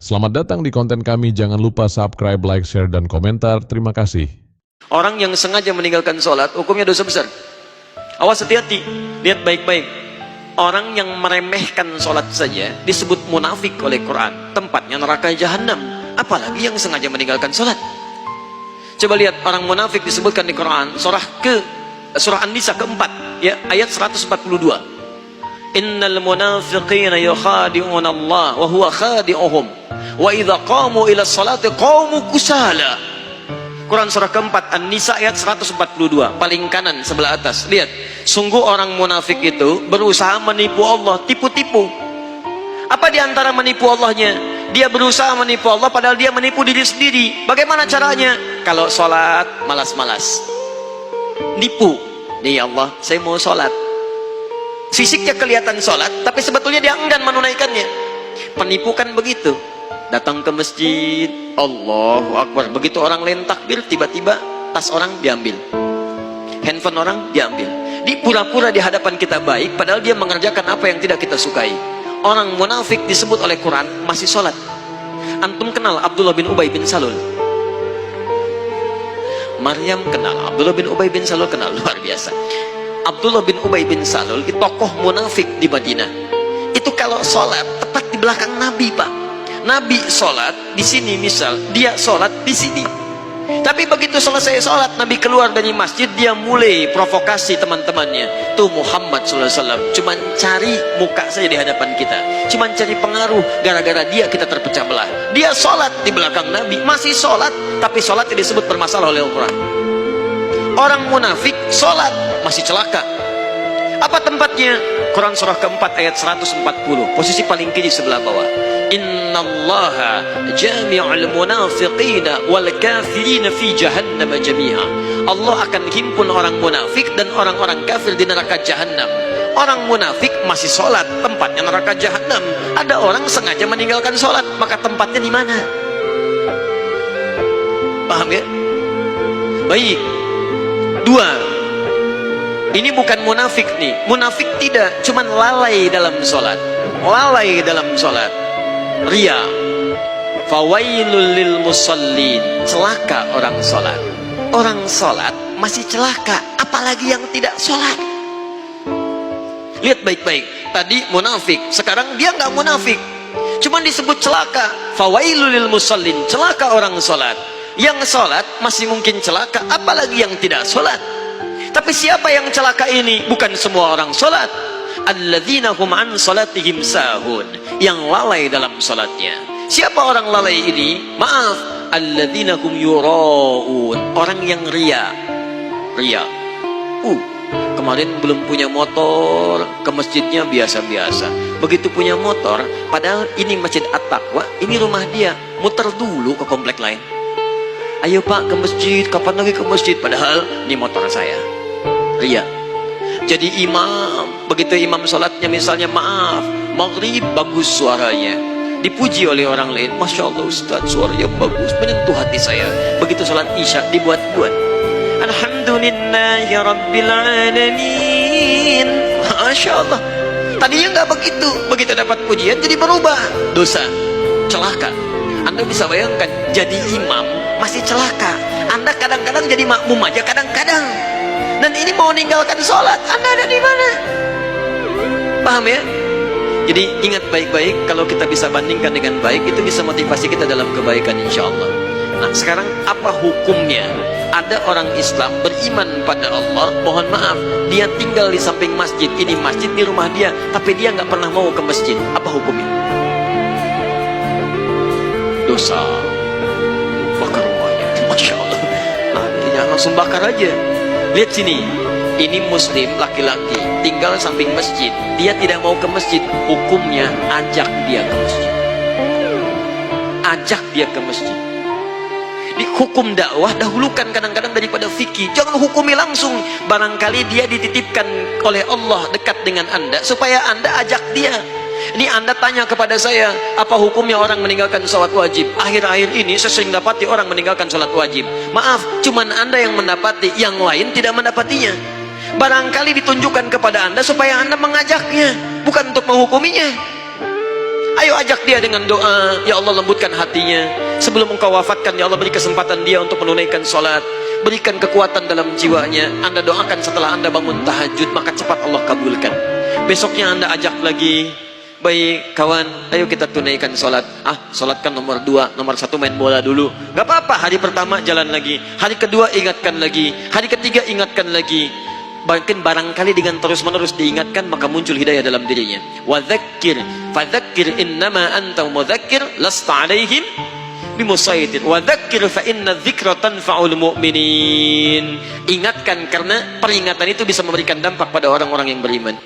Selamat datang di konten kami. Jangan lupa subscribe, like, share, dan komentar. Terima kasih. Orang yang sengaja meninggalkan sholat, hukumnya dosa besar. Awas, hati-hati, lihat baik-baik. Orang yang meremehkan sholat saja disebut munafik oleh Quran. Tempatnya neraka jahanam. Apalagi yang sengaja meninggalkan sholat. Coba lihat, orang munafik disebutkan di Quran, surah An-Nisa keempat, ya, ayat 142. Innal munafiqina yukhadi'una Allah wa huwa khadi'uhum wa idza qamu ila sholati qamu kusala. Quran surah keempat An-Nisa ayat 142, paling kanan sebelah atas. Lihat, sungguh orang munafik itu berusaha menipu Allah, tipu-tipu. Apa diantara menipu Allahnya? Dia berusaha menipu Allah padahal dia menipu diri sendiri. Bagaimana caranya? Kalau sholat malas-malas, nipu. Nih Allah, saya mau sholat. Fisiknya kelihatan sholat, tapi sebetulnya dia enggan menunaikannya. Penipu kan begitu. Datang ke masjid, Allahu Akbar, begitu orang lain takbir, tiba-tiba tas orang diambil, handphone orang diambil. Di pura-pura di hadapan kita baik, padahal dia mengerjakan apa yang tidak kita sukai. Orang munafik disebut oleh Quran masih sholat. Antum kenal Abdullah bin Ubay bin Salul? Maryam kenal, Abdullah bin Ubay bin Salul kenal, luar biasa. Abdullah bin Ubay bin Salul itu tokoh munafik di Madinah. Itu kalau sholat tepat di belakang Nabi, Pak. Nabi sholat di sini, misal dia sholat di sini. Tapi begitu selesai sholat, Nabi keluar dari masjid, dia mulai provokasi teman-temannya. Tuh Muhammad SAW cuman cari muka saja di hadapan kita, cuman cari pengaruh. Gara-gara dia kita terpecah belah. Dia sholat di belakang Nabi, masih sholat, tapi sholat tidak disebut bermasalah oleh Al-Quran. Orang munafik sholat masih celaka. Apa tempatnya? Quran surah keempat ayat 140, posisi paling kiri sebelah bawah. Innallaha jami'ul munafiqina wal kafirina fi jahannam jami'a. Allah akan himpun orang munafik dan orang-orang kafir di neraka jahanam. Orang munafik masih sholat, tempatnya neraka jahanam. Ada orang sengaja meninggalkan sholat, maka tempatnya di mana? Paham ya? Baik. Dua, ini bukan munafik nih. Munafik tidak, cuman lalai dalam sholat. Lalai dalam sholat. Ria. Fawailul lil musallin. Celaka orang sholat. Orang sholat masih celaka, apalagi yang tidak sholat. Lihat baik-baik. Tadi munafik, sekarang dia nggak munafik, cuman disebut celaka. Fawailul lil musallin. Celaka orang sholat. Yang sholat masih mungkin celaka, apalagi yang tidak sholat. Tapi siapa yang celaka ini? Bukan semua orang sholat. Alladzina hum an sholatihim sahun. Yang lalai dalam sholatnya. Siapa orang lalai ini? Maaf, alladzina hum yura'un. Orang yang ria. Ria. Kemarin belum punya motor, ke masjidnya biasa-biasa. Begitu punya motor, padahal ini masjid At-Taqwa, ini rumah dia, muter dulu ke komplek lain. Ayo Pak ke masjid, kapan lagi ke masjid? Padahal ini motor saya. Ria. Jadi imam, begitu imam sholatnya misalnya maaf, maghrib bagus suaranya, dipuji oleh orang lain, Masya Allah Ustaz, suaranya bagus, menyentuh hati saya. Begitu sholat isya dibuat-buat, Alhamdulillahi Rabbil Alamin, Masya Allah. Tadinya nggak begitu, begitu dapat pujian jadi berubah. Dosa, celaka. Anda bisa bayangkan, jadi imam masih celaka. Anda kadang-kadang jadi makmum aja kadang-kadang. Dan ini mau meninggalkan sholat, Anda ada di mana? Paham ya? Jadi ingat baik-baik, kalau kita bisa bandingkan dengan baik, itu bisa motivasi kita dalam kebaikan insya Allah. Nah sekarang apa hukumnya? Ada orang Islam beriman pada Allah, mohon maaf, dia tinggal di samping masjid, ini masjid di rumah dia, tapi dia nggak pernah mau ke masjid. Apa hukumnya? Dosa. Bakar rumahnya, Masya Allah. Nah, tidak langsung bakar aja. Lihat sini, ini muslim laki-laki tinggal samping masjid, dia tidak mau ke masjid. Hukumnya ajak dia ke masjid. Ajak dia ke masjid. Di hukum dakwah dahulukan kadang-kadang daripada fikih. Jangan hukumi langsung. Barangkali dia dititipkan oleh Allah dekat dengan Anda, supaya Anda ajak dia. Ini Anda tanya kepada saya, apa hukumnya orang meninggalkan sholat wajib? Akhir-akhir ini saya sering dapati orang meninggalkan sholat wajib. Maaf, cuman Anda yang mendapati, yang lain tidak mendapatinya. Barangkali ditunjukkan kepada Anda supaya Anda mengajaknya, bukan untuk menghukuminya. Ayo ajak dia dengan doa, ya Allah lembutkan hatinya. Sebelum engkau wafatkan, ya Allah beri kesempatan dia untuk menunaikan sholat. Berikan kekuatan dalam jiwanya. Anda doakan setelah Anda bangun tahajud, maka cepat Allah kabulkan. Besoknya Anda ajak lagi, baik kawan, ayo kita tunaikan sholat. Sholat kan nomor 2, nomor 1 main bola dulu. Gak apa-apa, hari pertama jalan lagi, hari kedua ingatkan lagi, hari ketiga ingatkan lagi. Bahkan barangkali dengan terus-menerus diingatkan, maka muncul hidayah dalam dirinya. Wadzakir, fadzakir innama anta mudzakir lasta alaihim bimusaitir. Wadzakir fa inna dzikra tanfa'ul mu'minin. Ingatkan karena peringatan itu bisa memberikan dampak pada orang-orang yang beriman.